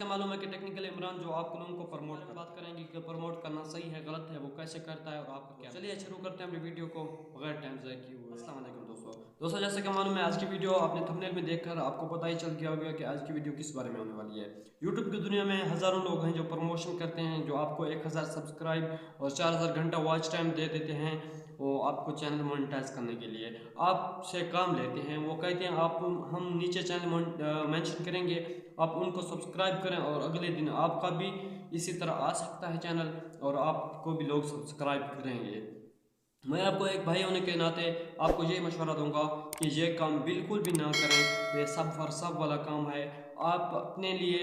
मालूम है कि टेक्निकल इमरान जो आप लोगों को प्रमोट कर बात करेंगे कि प्रमोट करना सही है गलत है, वो कैसे करता है और आपका क्या। चलिए शुरू करते हैं अपनी वीडियो को बगैर टाइम ज़ाया किए हुए। अस्सलाम वालेकुम दोस्तों जैसे कि मालूम है आज की वीडियो आपने थंबनेल में देखकर आपको पता ही चल गया होगा कि आज की वीडियो किस बारे में होने वाली है। यूट्यूब की दुनिया में हज़ारों लोग हैं जो प्रमोशन करते हैं, जो आपको 1000 सब्सक्राइब और 4000 घंटा वॉच टाइम दे देते हैं वो आपको चैनल मोनेटाइज करने के लिए आपसे काम लेते हैं। वो कहते हैं आप हम नीचे चैनल मेंशन करेंगे, आप उनको सब्सक्राइब करें और अगले दिन आपका भी इसी तरह आ सकता है चैनल और आपको भी लोग सब्सक्राइब करेंगे। मैं आपको एक भाई होने के नाते आपको ये मशवरा दूंगा कि ये काम बिल्कुल भी ना करें। ये सब फॉर सब वाला काम है। आप अपने लिए,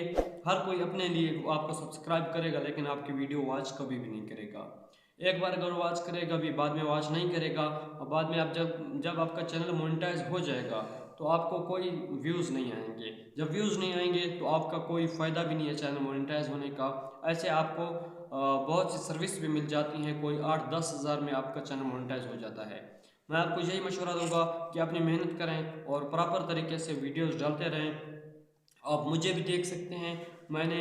हर कोई अपने लिए आपको सब्सक्राइब करेगा लेकिन आपकी वीडियो वॉच कभी भी नहीं करेगा। एक बार अगर वॉच करेगा भी बाद में वॉच नहीं करेगा और बाद में आप जब आपका चैनल मोनेटाइज हो जाएगा तो आपको कोई व्यूज़ नहीं आएंगे। जब व्यूज़ नहीं आएंगे तो आपका कोई फ़ायदा भी नहीं है चैनल मोनेटाइज होने का। ऐसे आपको बहुत सी सर्विस भी मिल जाती हैं, कोई 8-10 हज़ार में आपका चैनल मोनेटाइज हो जाता है। मैं आपको यही मशवरा दूंगा कि अपनी मेहनत करें और प्रॉपर तरीके से वीडियोज़ डालते रहें। आप मुझे भी देख सकते हैं, मैंने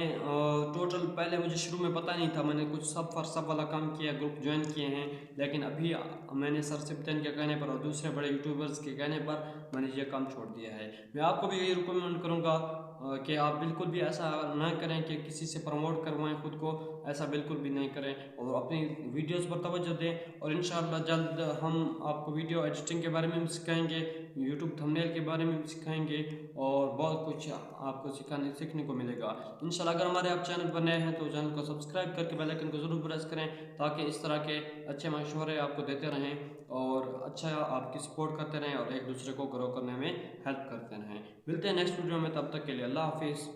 टोटल पहले मुझे शुरू में पता नहीं था, मैंने कुछ सब फॉर सब वाला काम किया, ग्रुप ज्वाइन किए हैं, लेकिन अभी मैंने सर सिप्तन के कहने पर और दूसरे बड़े यूट्यूबर्स के कहने पर मैंने ये काम छोड़ दिया है। मैं आपको भी यही रिकमेंड करूँगा कि आप बिल्कुल भी ऐसा ना करें कि किसी से प्रमोट करवाएं खुद को, ऐसा बिल्कुल भी नहीं करें और अपनी वीडियोस पर तवज्जो दें। और इंशाअल्लाह जल्द हम आपको वीडियो एडिटिंग के बारे में भी सिखाएंगे, यूट्यूब थंबनेल के बारे में भी सिखाएंगे और बहुत कुछ आपको सीखने को मिलेगा इंशाल्लाह। अगर हमारे आप चैनल पर नए हैं तो चैनल को सब्सक्राइब करके बेल आइकन को ज़रूर प्रेस करें ताकि इस तरह के अच्छे मशवरे आपको देते रहें और अच्छा आपकी सपोर्ट करते रहें और एक दूसरे को ग्रो करने में हेल्प करते रहें। मिलते हैं नेक्स्ट वीडियो में, तब तक के लिए अल्लाह हाफिज़।